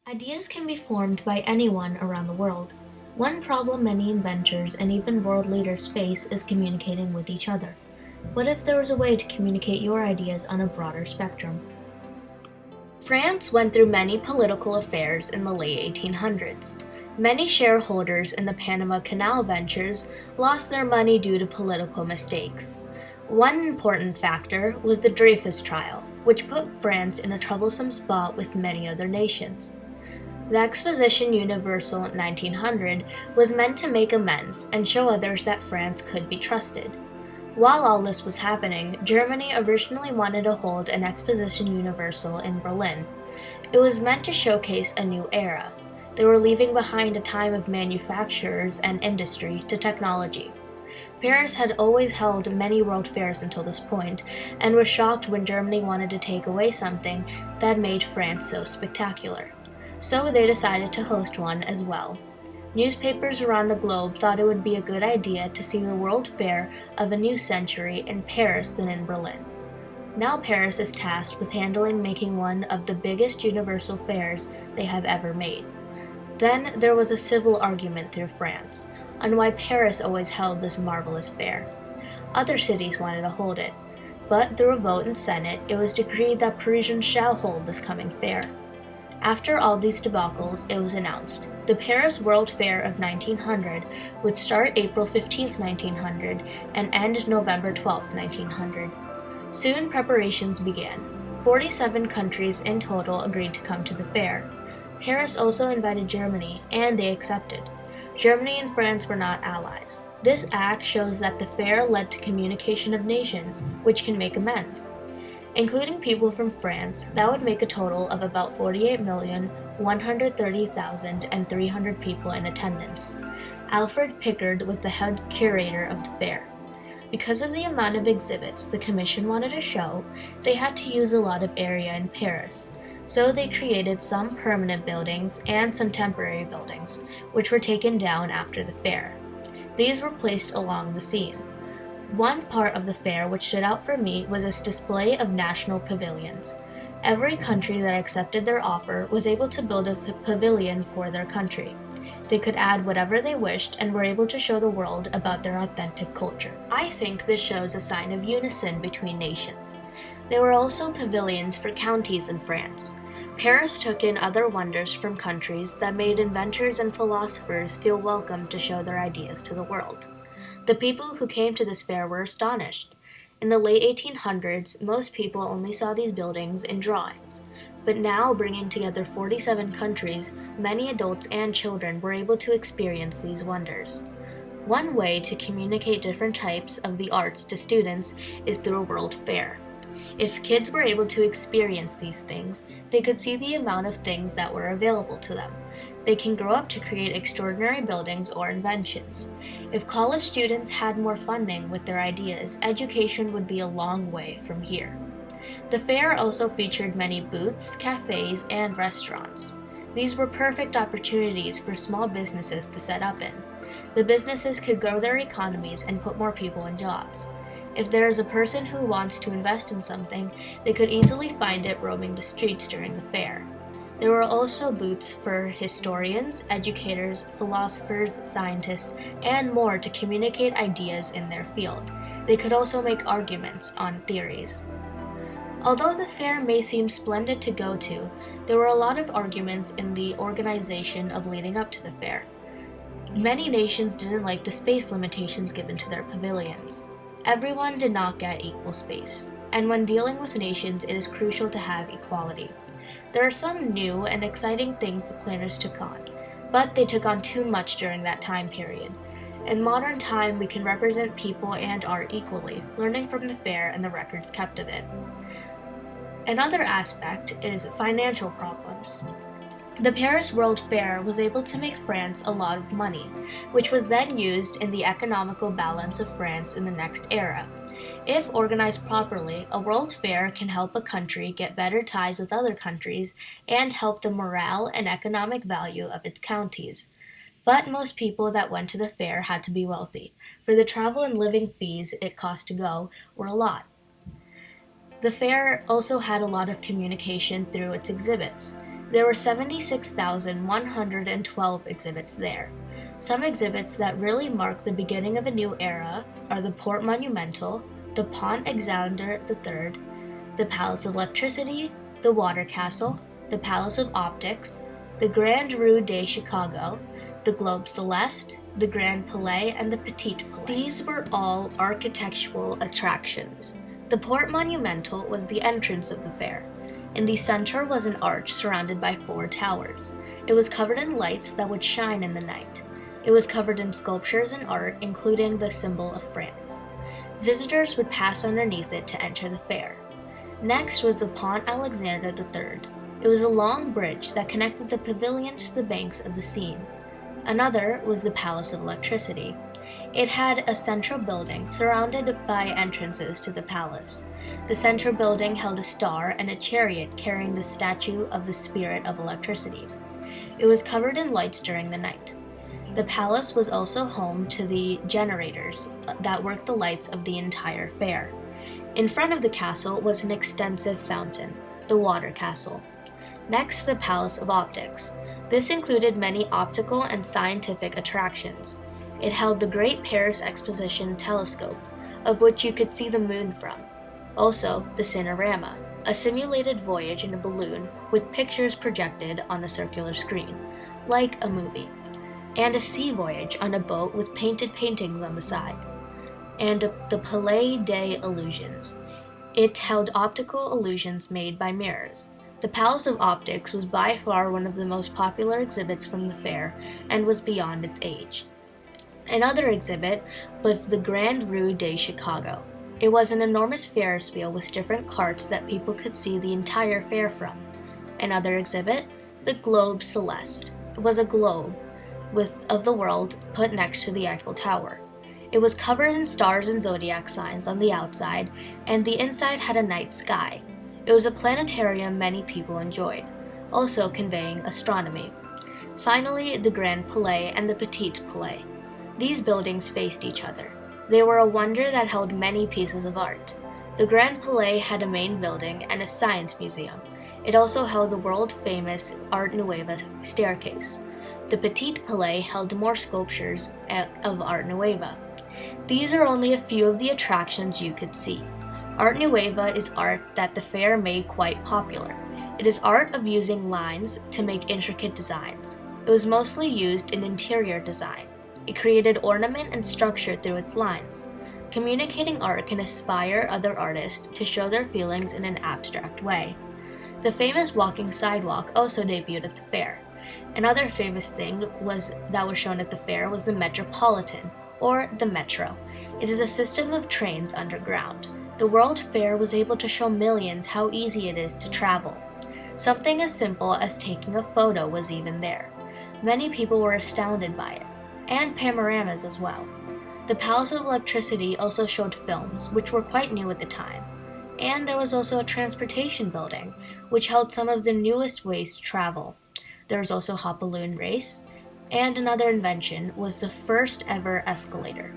Ideas can be formed by anyone around the world. One problem many inventors and even world leaders face is communicating with each other. What if there was a way to communicate your ideas on a broader spectrum? France went through many political affairs in the late 1800s. Many shareholders in the Panama Canal ventures lost their money due to political mistakes. One important factor was the Dreyfus trial, which put France in a troublesome spot with many other nations. The Exposition Universelle 1900 was meant to make amends and show others that France could be trusted. While all this was happening, Germany originally wanted to hold an Exposition Universelle in Berlin. It was meant to showcase a new era. They were leaving behind a time of manufacturers and industry to technology. Paris had always held many world fairs until this point, and was shocked when Germany wanted to take away something that made France so spectacular. So they decided to host one as well. Newspapers around the globe thought it would be a good idea to see the World Fair of a new century in Paris than in Berlin. Now Paris is tasked with handling making one of the biggest universal fairs they have ever made. Then there was a civil argument through France on why Paris always held this marvelous fair. Other cities wanted to hold it, but through a vote in Senate, it was decreed that Parisians shall hold this coming fair. After all these debacles, it was announced. The Paris World Fair of 1900 would start April 15, 1900, and end November 12, 1900. Soon preparations began. 47 countries in total agreed to come to the fair. Paris also invited Germany, and they accepted. Germany and France were not allies. This act shows that the fair led to communication of nations, which can make amends. Including people from France, that would make a total of about 48,130,300 people in attendance. Alfred Pickard was the head curator of the fair. Because of the amount of exhibits the commission wanted to show, they had to use a lot of area in Paris. So they created some permanent buildings and some temporary buildings, which were taken down after the fair. These were placed along the scene. One part of the fair which stood out for me was its display of national pavilions. Every country that accepted their offer was able to build a pavilion for their country. They could add whatever they wished and were able to show the world about their authentic culture. I think this shows a sign of unison between nations. There were also pavilions for counties in France. Paris took in other wonders from countries that made inventors and philosophers feel welcome to show their ideas to the world. The people who came to this fair were astonished. In the late 1800s, most people only saw these buildings in drawings. But now, bringing together 47 countries, many adults and children were able to experience these wonders. One way to communicate different types of the arts to students is through a world fair. If kids were able to experience these things, they could see the amount of things that were available to them. They can grow up to create extraordinary buildings or inventions. If college students had more funding with their ideas, education would be a long way from here. The fair also featured many booths, cafes, and restaurants. These were perfect opportunities for small businesses to set up in. The businesses could grow their economies and put more people in jobs. If there is a person who wants to invest in something, they could easily find it roaming the streets during the fair. There were also booths for historians, educators, philosophers, scientists, and more to communicate ideas in their field. They could also make arguments on theories. Although the fair may seem splendid to go to, there were a lot of arguments in the organization of leading up to the fair. Many nations didn't like the space limitations given to their pavilions. Everyone did not get equal space, and when dealing with nations, it is crucial to have equality. There are some new and exciting things the planners took on, but they took on too much during that time period. In modern time, we can represent people and art equally, learning from the fair and the records kept of it. Another aspect is financial problems. The Paris World Fair was able to make France a lot of money, which was then used in the economical balance of France in the next era. If organized properly, a world fair can help a country get better ties with other countries and help the morale and economic value of its counties. But most people that went to the fair had to be wealthy, for the travel and living fees it cost to go were a lot. The fair also had a lot of communication through its exhibits. There were 76,112 exhibits there. Some exhibits that really mark the beginning of a new era are the Port Monumental, the Pont Alexander III, the Palace of Electricity, the Water Castle, the Palace of Optics, the Grand Rue de Chicago, the Globe Celeste, the Grand Palais, and the Petit Palais. These were all architectural attractions. The Port Monumental was the entrance of the fair. In the center was an arch surrounded by 4 towers. It was covered in lights that would shine in the night. It was covered in sculptures and art, including the symbol of France. Visitors would pass underneath it to enter the fair. Next was the Pont Alexander III. It was a long bridge that connected the pavilion to the banks of the Seine. Another was the Palace of Electricity. It had a central building surrounded by entrances to the palace. The central building held a star and a chariot carrying the statue of the Spirit of Electricity. It was covered in lights during the night. The palace was also home to the generators that worked the lights of the entire fair. In front of the castle was an extensive fountain, the Water Castle. Next, the Palace of Optics. This included many optical and scientific attractions. It held the Great Paris Exposition Telescope, of which you could see the moon from. Also, the Cinerama, a simulated voyage in a balloon with pictures projected on a circular screen, like a movie, and a sea voyage on a boat with painted paintings on the side, and the Palais des Illusions. It held optical illusions made by mirrors. The Palace of Optics was by far one of the most popular exhibits from the fair and was beyond its age. Another exhibit was the Grand Rue de Chicago. It was an enormous Ferris wheel with different carts that people could see the entire fair from. Another exhibit, the Globe Celeste. It was a globe of the world put next to the Eiffel Tower. It was covered in stars and zodiac signs on the outside, and the inside had a night sky. It was a planetarium many people enjoyed, also conveying astronomy. Finally, the Grand Palais and the Petit Palais. These buildings faced each other. They were a wonder that held many pieces of art. The Grand Palais had a main building and a science museum. It also held the world-famous Art Nouveau staircase. The Petit Palais held more sculptures of Art Nouveau. These are only a few of the attractions you could see. Art Nouveau is art that the fair made quite popular. It is art of using lines to make intricate designs. It was mostly used in interior design. It created ornament and structure through its lines. Communicating art can inspire other artists to show their feelings in an abstract way. The famous walking sidewalk also debuted at the fair. Another famous thing that was shown at the fair was the Metropolitan, or the Metro. It is a system of trains underground. The World Fair was able to show millions how easy it is to travel. Something as simple as taking a photo was even there. Many people were astounded by it, and panoramas as well. The Palace of Electricity also showed films, which were quite new at the time. And there was also a transportation building, which held some of the newest ways to travel. There was also a hot balloon race, and another invention was the first ever escalator.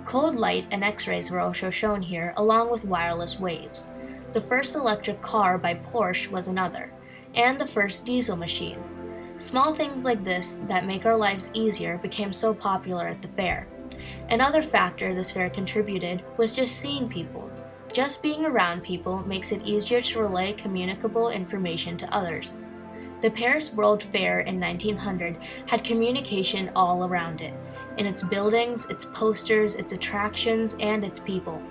Cold light and X-rays were also shown here, along with wireless waves. The first electric car by Porsche was another, and the first diesel machine. Small things like this that make our lives easier became so popular at the fair. Another factor this fair contributed was just seeing people. Just being around people makes it easier to relay communicable information to others. The Paris World Fair in 1900 had communication all around it, in its buildings, its posters, its attractions, and its people.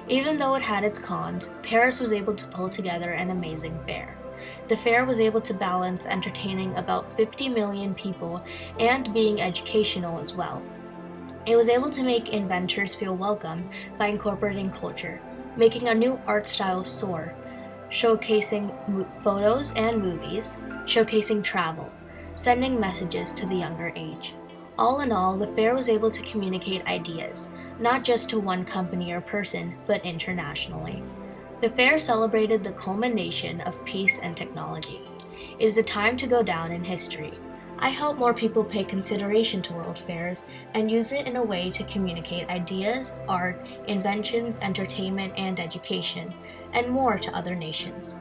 Even though it had its cons, Paris was able to pull together an amazing fair. The fair was able to balance entertaining about 50 million people and being educational as well. It was able to make inventors feel welcome by incorporating culture, making a new art style soar, showcasing photos and movies, showcasing travel, sending messages to the younger age. All in all, the fair was able to communicate ideas, not just to one company or person, but internationally. The fair celebrated the culmination of peace and technology. It is a time to go down in history. I hope more people pay consideration to world fairs and use it in a way to communicate ideas, art, inventions, entertainment, and education, and more to other nations.